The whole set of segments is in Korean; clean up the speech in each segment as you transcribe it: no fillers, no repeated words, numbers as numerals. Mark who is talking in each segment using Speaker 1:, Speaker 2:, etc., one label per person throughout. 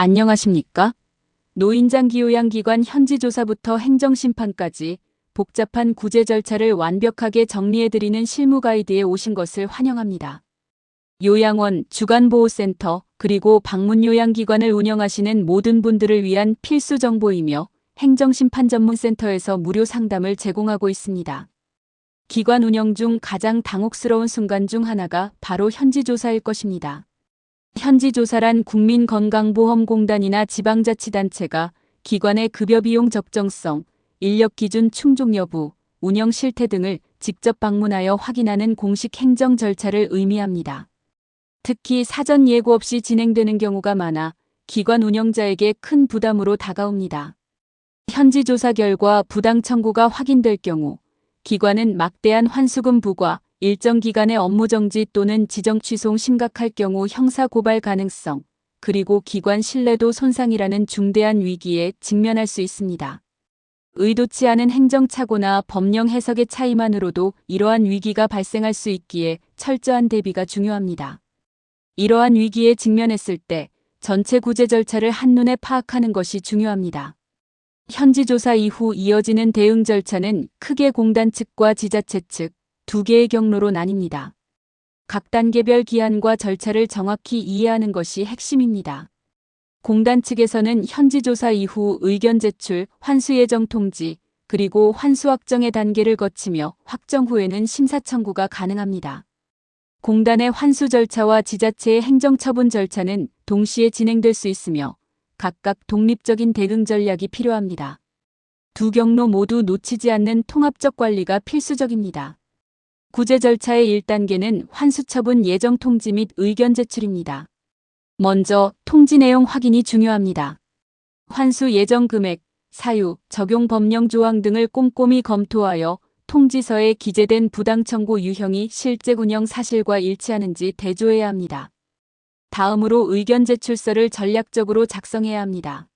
Speaker 1: 안녕하십니까? 노인장기요양기관 현지조사부터 행정심판까지 복잡한 구제 절차를 완벽하게 정리해드리는 실무 가이드에 오신 것을 환영합니다. 요양원, 주간보호센터, 그리고 방문요양기관을 운영하시는 모든 분들을 위한 필수 정보이며 행정심판 전문센터에서 무료 상담을 제공하고 있습니다. 기관 운영 중 가장 당혹스러운 순간 중 하나가 바로 현지조사일 것입니다. 현지조사란 국민건강보험공단이나 지방자치단체가 기관의 급여비용 적정성, 인력기준 충족 여부, 운영 실태 등을 직접 방문하여 확인하는 공식 행정 절차를 의미합니다. 특히 사전 예고 없이 진행되는 경우가 많아 기관 운영자에게 큰 부담으로 다가옵니다. 현지조사 결과 부당 청구가 확인될 경우 기관은 막대한 환수금 부과, 일정 기간의 업무 정지 또는 지정 취소 심각할 경우 형사 고발 가능성, 그리고 기관 신뢰도 손상이라는 중대한 위기에 직면할 수 있습니다. 의도치 않은 행정착오나 법령 해석의 차이만으로도 이러한 위기가 발생할 수 있기에 철저한 대비가 중요합니다. 이러한 위기에 직면했을 때 전체 구제 절차를 한눈에 파악하는 것이 중요합니다. 현지조사 이후 이어지는 대응 절차는 크게 공단 측과 지자체 측, 두 개의 경로로 나뉩니다. 각 단계별 기한과 절차를 정확히 이해하는 것이 핵심입니다. 공단 측에서는 현지조사 이후 의견 제출, 환수 예정 통지, 그리고 환수 확정의 단계를 거치며 확정 후에는 심사 청구가 가능합니다. 공단의 환수 절차와 지자체의 행정처분 절차는 동시에 진행될 수 있으며 각각 독립적인 대응 전략이 필요합니다. 두 경로 모두 놓치지 않는 통합적 관리가 필수적입니다. 구제 절차의 1단계는 환수처분 예정 통지 및 의견 제출입니다. 먼저 통지 내용 확인이 중요합니다. 환수 예정 금액, 사유, 적용 법령 조항 등을 꼼꼼히 검토하여 통지서에 기재된 부당 청구 유형이 실제 운영 사실과 일치하는지 대조해야 합니다. 다음으로 의견 제출서를 전략적으로 작성해야 합니다.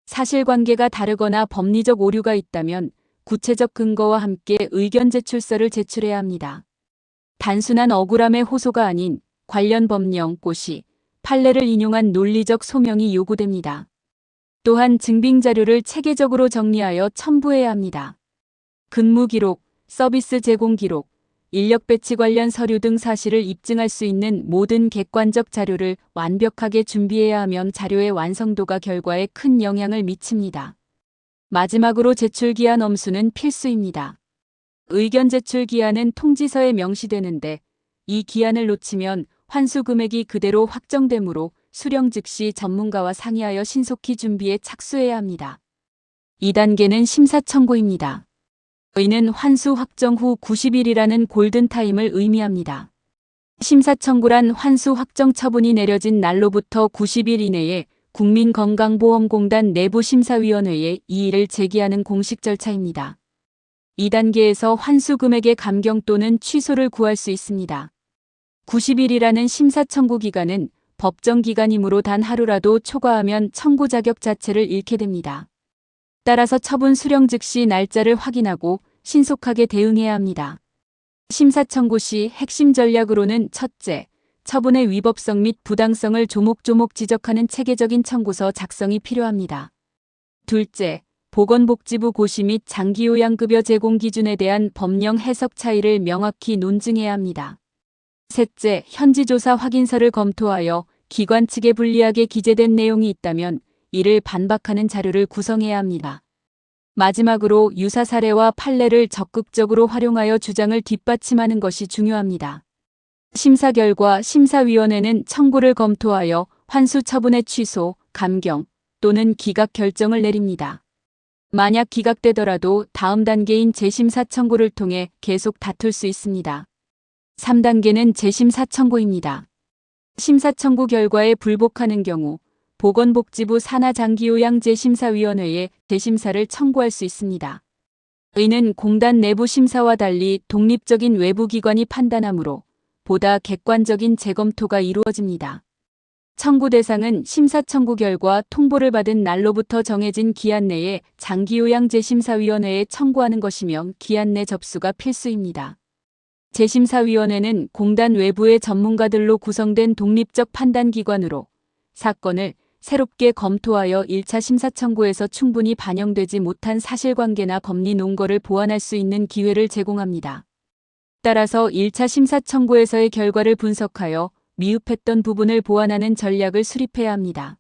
Speaker 1: 사실관계가 다르거나 법리적 오류가 있다면 구체적 근거와 함께 의견 제출서를 제출해야 합니다. 단순한 억울함의 호소가 아닌 관련 법령, 고시, 판례를 인용한 논리적 소명이 요구됩니다. 또한 증빙 자료를 체계적으로 정리하여 첨부해야 합니다. 근무 기록, 서비스 제공 기록, 인력 배치 관련 서류 등 사실을 입증할 수 있는 모든 객관적 자료를 완벽하게 준비해야 하면 자료의 완성도가 결과에 큰 영향을 미칩니다. 마지막으로 제출기한 엄수는 필수입니다. 의견 제출 기한은 통지서에 명시되는데 이 기한을 놓치면 환수 금액이 그대로 확정되므로 수령 즉시 전문가와 상의하여 신속히 준비에 착수해야 합니다. 2단계는 심사 청구입니다. 이는 환수 확정 후 90일이라는 골든타임을 의미합니다. 심사 청구란 환수 확정 처분이 내려진 날로부터 90일 이내에 국민건강보험공단 내부심사위원회에 이의를 제기하는 공식 절차입니다. 2단계에서 환수 금액의 감경 또는 취소를 구할 수 있습니다. 90일이라는 심사 청구 기간은 법정 기간이므로 단 하루라도 초과하면 청구 자격 자체를 잃게 됩니다. 따라서 처분 수령 즉시 날짜를 확인하고 신속하게 대응해야 합니다. 심사 청구 시 핵심 전략으로는 첫째, 처분의 위법성 및 부당성을 조목조목 지적하는 체계적인 청구서 작성이 필요합니다. 둘째, 보건복지부 고시 및 장기요양급여 제공 기준에 대한 법령 해석 차이를 명확히 논증해야 합니다. 셋째, 현지조사 확인서를 검토하여 기관 측에 불리하게 기재된 내용이 있다면 이를 반박하는 자료를 구성해야 합니다. 마지막으로 유사 사례와 판례를 적극적으로 활용하여 주장을 뒷받침하는 것이 중요합니다. 심사 결과 심사위원회는 청구를 검토하여 환수 처분의 취소, 감경 또는 기각 결정을 내립니다. 만약 기각되더라도 다음 단계인 재심사 청구를 통해 계속 다툴 수 있습니다. 3단계는 재심사 청구입니다. 심사 청구 결과에 불복하는 경우 보건복지부 산하장기요양재심사위원회에 재심사를 청구할 수 있습니다. 이는 공단 내부 심사와 달리 독립적인 외부기관이 판단하므로 보다 객관적인 재검토가 이루어집니다. 청구 대상은 심사 청구 결과 통보를 받은 날로부터 정해진 기한 내에 장기요양재심사위원회에 청구하는 것이며 기한 내 접수가 필수입니다. 재심사위원회는 공단 외부의 전문가들로 구성된 독립적 판단기관으로 사건을 새롭게 검토하여 1차 심사 청구에서 충분히 반영되지 못한 사실관계나 법리 논거를 보완할 수 있는 기회를 제공합니다. 따라서 1차 심사 청구에서의 결과를 분석하여 미흡했던 부분을 보완하는 전략을 수립해야 합니다.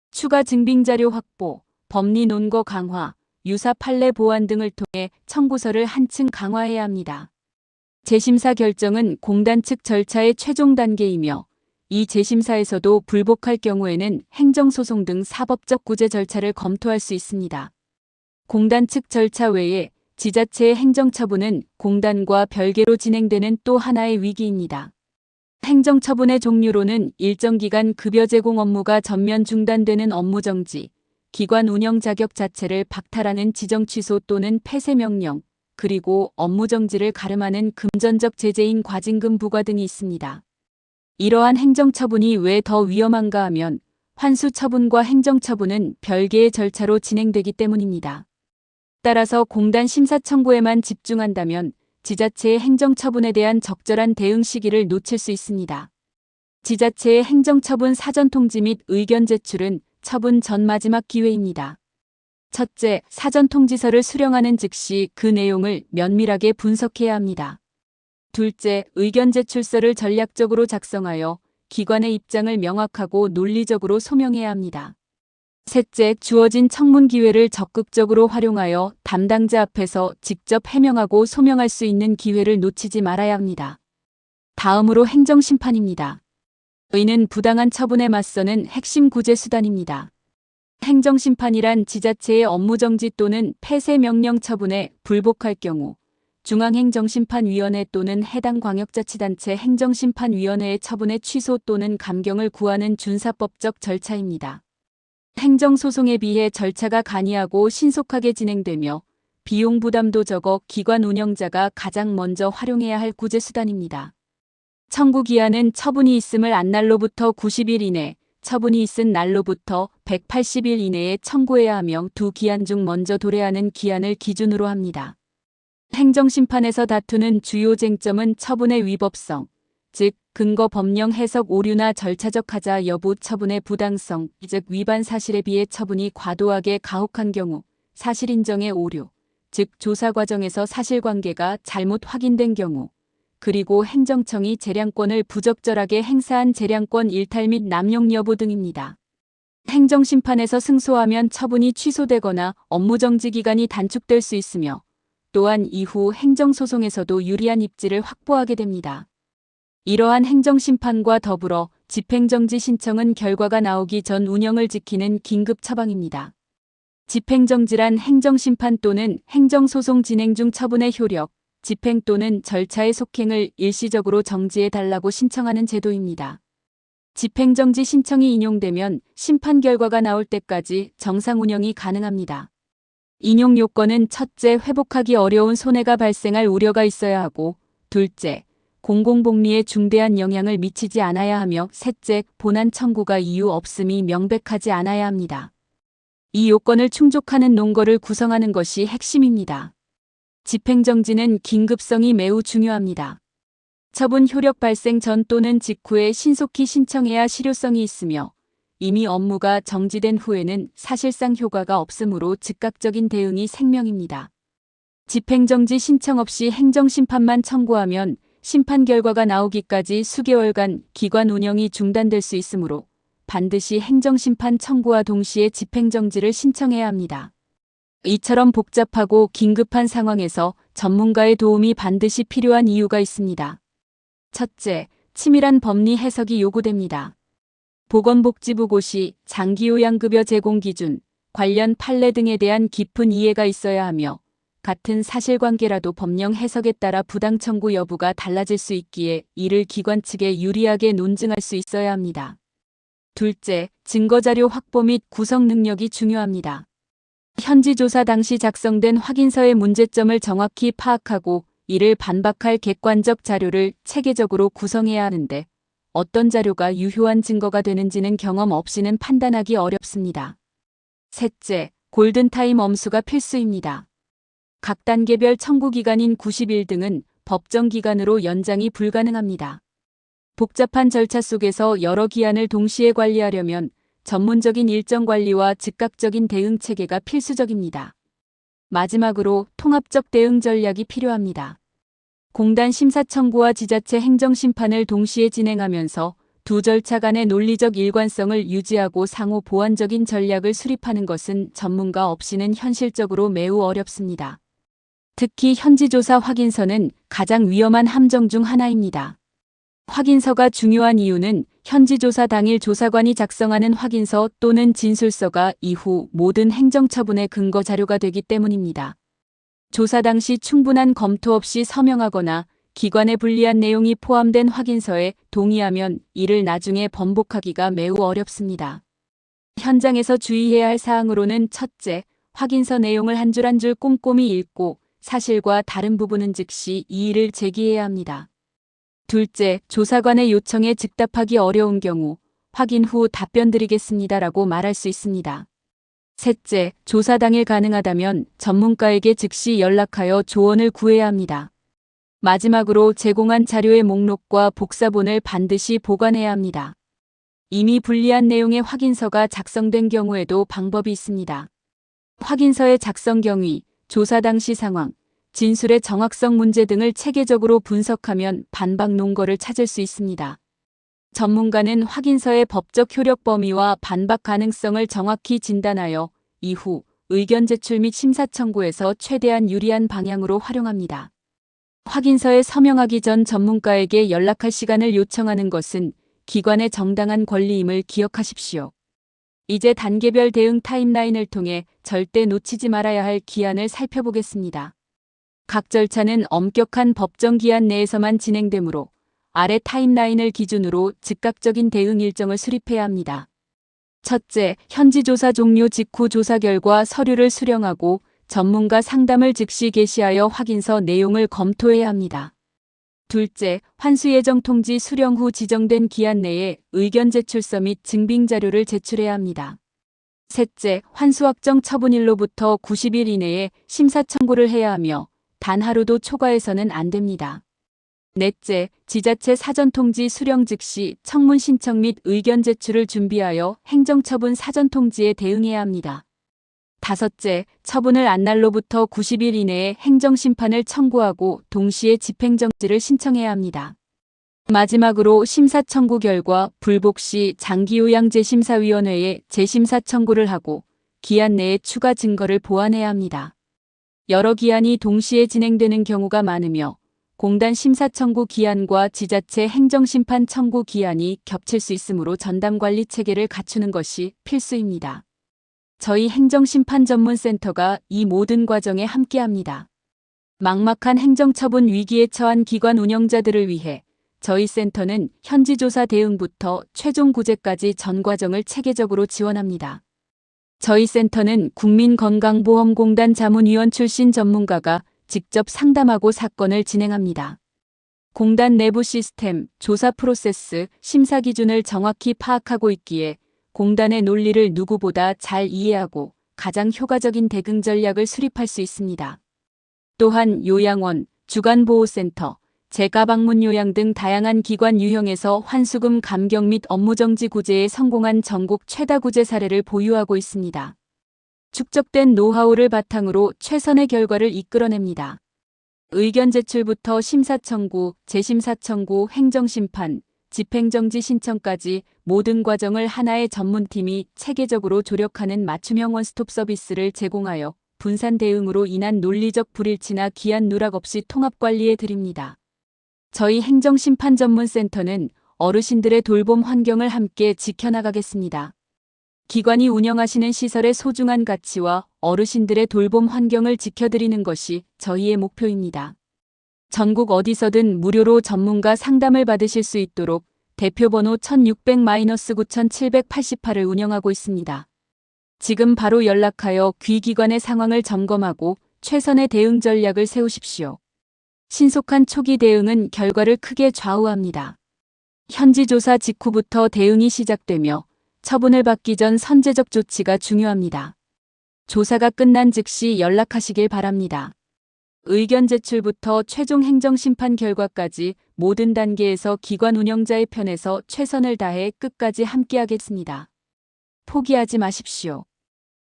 Speaker 1: 추가 증빙자료 확보, 법리 논거 강화, 유사 판례 보완 등을 통해 청구서를 한층 강화해야 합니다. 재심사 결정은 공단 측 절차의 최종 단계이며 이 재심사에서도 불복할 경우에는 행정소송 등 사법적 구제 절차를 검토할 수 있습니다. 공단 측 절차 외에 지자체의 행정처분은 공단과 별개로 진행되는 또 하나의 위기입니다. 행정처분의 종류로는 일정 기간 급여 제공 업무가 전면 중단되는 업무정지, 기관 운영 자격 자체를 박탈하는 지정 취소 또는 폐쇄 명령, 그리고 업무정지를 가름하는 금전적 제재인 과징금 부과 등이 있습니다. 이러한 행정처분이 왜 더 위험한가 하면 환수처분과 행정처분은 별개의 절차로 진행되기 때문입니다. 따라서 공단 심사 청구에만 집중한다면 지자체의 행정처분에 대한 적절한 대응 시기를 놓칠 수 있습니다. 지자체의 행정처분 사전통지 및 의견 제출은 처분 전 마지막 기회입니다. 첫째, 사전통지서를 수령하는 즉시 그 내용을 면밀하게 분석해야 합니다. 둘째, 의견 제출서를 전략적으로 작성하여 기관의 입장을 명확하고 논리적으로 소명해야 합니다. 셋째, 주어진 청문 기회를 적극적으로 활용하여 담당자 앞에서 직접 해명하고 소명할 수 있는 기회를 놓치지 말아야 합니다. 다음으로 행정심판입니다. 이는 부당한 처분에 맞서는 핵심 구제 수단입니다. 행정심판이란 지자체의 업무정지 또는 폐쇄 명령 처분에 불복할 경우 중앙행정심판위원회 또는 해당 광역자치단체 행정심판위원회의 처분의 취소 또는 감경을 구하는 준사법적 절차입니다. 행정소송에 비해 절차가 간이하고 신속하게 진행되며 비용 부담도 적어 기관 운영자가 가장 먼저 활용해야 할 구제수단입니다. 청구 기한은 처분이 있음을 안 날로부터 90일 이내, 처분이 있은 날로부터 180일 이내에 청구해야 하며 두 기한 중 먼저 도래하는 기한을 기준으로 합니다. 행정심판에서 다투는 주요 쟁점은 처분의 위법성, 즉 근거 법령 해석 오류나 절차적 하자 여부, 처분의 부당성, 즉 위반 사실에 비해 처분이 과도하게 가혹한 경우, 사실 인정의 오류, 즉 조사 과정에서 사실관계가 잘못 확인된 경우, 그리고 행정청이 재량권을 부적절하게 행사한 재량권 일탈 및 남용 여부 등입니다. 행정심판에서 승소하면 처분이 취소되거나 업무정지 기간이 단축될 수 있으며 또한 이후 행정소송에서도 유리한 입지를 확보하게 됩니다. 이러한 행정심판과 더불어 집행정지 신청은 결과가 나오기 전 운영을 지키는 긴급 처방입니다. 집행정지란 행정심판 또는 행정소송 진행 중 처분의 효력, 집행 또는 절차의 속행을 일시적으로 정지해달라고 신청하는 제도입니다. 집행정지 신청이 인용되면 심판 결과가 나올 때까지 정상 운영이 가능합니다. 인용 요건은 첫째, 회복하기 어려운 손해가 발생할 우려가 있어야 하고, 둘째, 공공복리에 중대한 영향을 미치지 않아야 하며, 셋째, 본안 청구가 이유 없음이 명백하지 않아야 합니다. 이 요건을 충족하는 논거를 구성하는 것이 핵심입니다. 집행정지는 긴급성이 매우 중요합니다. 처분 효력 발생 전 또는 직후에 신속히 신청해야 실효성이 있으며 이미 업무가 정지된 후에는 사실상 효과가 없으므로 즉각적인 대응이 생명입니다. 집행정지 신청 없이 행정심판만 청구하면 심판 결과가 나오기까지 수개월간 기관 운영이 중단될 수 있으므로 반드시 행정심판 청구와 동시에 집행정지를 신청해야 합니다. 이처럼 복잡하고 긴급한 상황에서 전문가의 도움이 반드시 필요한 이유가 있습니다. 첫째, 치밀한 법리 해석이 요구됩니다. 보건복지부 고시, 장기요양급여 제공 기준, 관련 판례 등에 대한 깊은 이해가 있어야 하며 같은 사실관계라도 법령 해석에 따라 부당 청구 여부가 달라질 수 있기에 이를 기관 측에 유리하게 논증할 수 있어야 합니다. 둘째, 증거자료 확보 및 구성 능력이 중요합니다. 현지조사 당시 작성된 확인서의 문제점을 정확히 파악하고 이를 반박할 객관적 자료를 체계적으로 구성해야 하는데 어떤 자료가 유효한 증거가 되는지는 경험 없이는 판단하기 어렵습니다. 셋째, 골든타임 엄수가 필수입니다. 각 단계별 청구 기간인 90일 등은 법정 기간으로 연장이 불가능합니다. 복잡한 절차 속에서 여러 기한을 동시에 관리하려면 전문적인 일정 관리와 즉각적인 대응 체계가 필수적입니다. 마지막으로 통합적 대응 전략이 필요합니다. 공단 심사청구와 지자체 행정심판을 동시에 진행하면서 두 절차 간의 논리적 일관성을 유지하고 상호 보완적인 전략을 수립하는 것은 전문가 없이는 현실적으로 매우 어렵습니다. 특히 현지조사 확인서는 가장 위험한 함정 중 하나입니다. 확인서가 중요한 이유는 현지조사 당일 조사관이 작성하는 확인서 또는 진술서가 이후 모든 행정처분의 근거 자료가 되기 때문입니다. 조사 당시 충분한 검토 없이 서명하거나 기관에 불리한 내용이 포함된 확인서에 동의하면 이를 나중에 번복하기가 매우 어렵습니다. 현장에서 주의해야 할 사항으로는 첫째, 확인서 내용을 한 줄 한 줄 꼼꼼히 읽고 사실과 다른 부분은 즉시 이의를 제기해야 합니다. 둘째, 조사관의 요청에 즉답하기 어려운 경우 확인 후 답변 드리겠습니다라고 말할 수 있습니다. 셋째, 조사 당일 가능하다면 전문가에게 즉시 연락하여 조언을 구해야 합니다. 마지막으로 제공한 자료의 목록과 복사본을 반드시 보관해야 합니다. 이미 불리한 내용의 확인서가 작성된 경우에도 방법이 있습니다. 확인서의 작성 경위, 조사 당시 상황, 진술의 정확성 문제 등을 체계적으로 분석하면 반박 논거를 찾을 수 있습니다. 전문가는 확인서의 법적 효력 범위와 반박 가능성을 정확히 진단하여 이후 의견 제출 및 심사 청구에서 최대한 유리한 방향으로 활용합니다. 확인서에 서명하기 전 전문가에게 연락할 시간을 요청하는 것은 기관의 정당한 권리임을 기억하십시오. 이제 단계별 대응 타임라인을 통해 절대 놓치지 말아야 할 기한을 살펴보겠습니다. 각 절차는 엄격한 법정 기한 내에서만 진행되므로 아래 타임라인을 기준으로 즉각적인 대응 일정을 수립해야 합니다. 첫째, 현지 조사 종료 직후 조사 결과 서류를 수령하고 전문가 상담을 즉시 개시하여 확인서 내용을 검토해야 합니다. 둘째, 환수 예정 통지 수령 후 지정된 기한 내에 의견 제출서 및 증빙 자료를 제출해야 합니다. 셋째, 환수 확정 처분일로부터 90일 이내에 심사 청구를 해야 하며 단 하루도 초과해서는 안 됩니다. 넷째, 지자체 사전 통지 수령 즉시 청문 신청 및 의견 제출을 준비하여 행정처분 사전 통지에 대응해야 합니다. 다섯째, 처분을 안 날로부터 90일 이내에 행정심판을 청구하고 동시에 집행정지를 신청해야 합니다. 마지막으로 심사 청구 결과 불복 시 장기요양재심사위원회에 재심사 청구를 하고 기한 내에 추가 증거를 보완해야 합니다. 여러 기한이 동시에 진행되는 경우가 많으며 공단 심사 청구 기한과 지자체 행정심판 청구 기한이 겹칠 수 있으므로 전담관리 체계를 갖추는 것이 필수입니다. 저희 행정심판전문센터가 이 모든 과정에 함께합니다. 막막한 행정처분 위기에 처한 기관 운영자들을 위해 저희 센터는 현지조사 대응부터 최종 구제까지 전 과정을 체계적으로 지원합니다. 저희 센터는 국민건강보험공단 자문위원 출신 전문가가 직접 상담하고 사건을 진행합니다. 공단 내부 시스템, 조사 프로세스, 심사 기준을 정확히 파악하고 있기에 공단의 논리를 누구보다 잘 이해하고 가장 효과적인 대응 전략을 수립할 수 있습니다. 또한 요양원, 주간보호센터, 재가방문 요양 등 다양한 기관 유형에서 환수금 감경 및 업무정지 구제에 성공한 전국 최다 구제 사례를 보유하고 있습니다. 축적된 노하우를 바탕으로 최선의 결과를 이끌어냅니다. 의견 제출부터 심사 청구, 재심사 청구, 행정심판, 집행정지 신청까지 모든 과정을 하나의 전문팀이 체계적으로 조력하는 맞춤형 원스톱 서비스를 제공하여 분산 대응으로 인한 논리적 불일치나 기한 누락 없이 통합 관리해 드립니다. 저희 행정심판전문센터는 어르신들의 돌봄 환경을 함께 지켜나가겠습니다. 기관이 운영하시는 시설의 소중한 가치와 어르신들의 돌봄 환경을 지켜드리는 것이 저희의 목표입니다. 전국 어디서든 무료로 전문가 상담을 받으실 수 있도록 대표번호 1600-9788을 운영하고 있습니다. 지금 바로 연락하여 귀기관의 상황을 점검하고 최선의 대응 전략을 세우십시오. 신속한 초기 대응은 결과를 크게 좌우합니다. 현지 조사 직후부터 대응이 시작되며 처분을 받기 전 선제적 조치가 중요합니다. 조사가 끝난 즉시 연락하시길 바랍니다. 의견 제출부터 최종 행정심판 결과까지 모든 단계에서 기관 운영자의 편에서 최선을 다해 끝까지 함께하겠습니다. 포기하지 마십시오.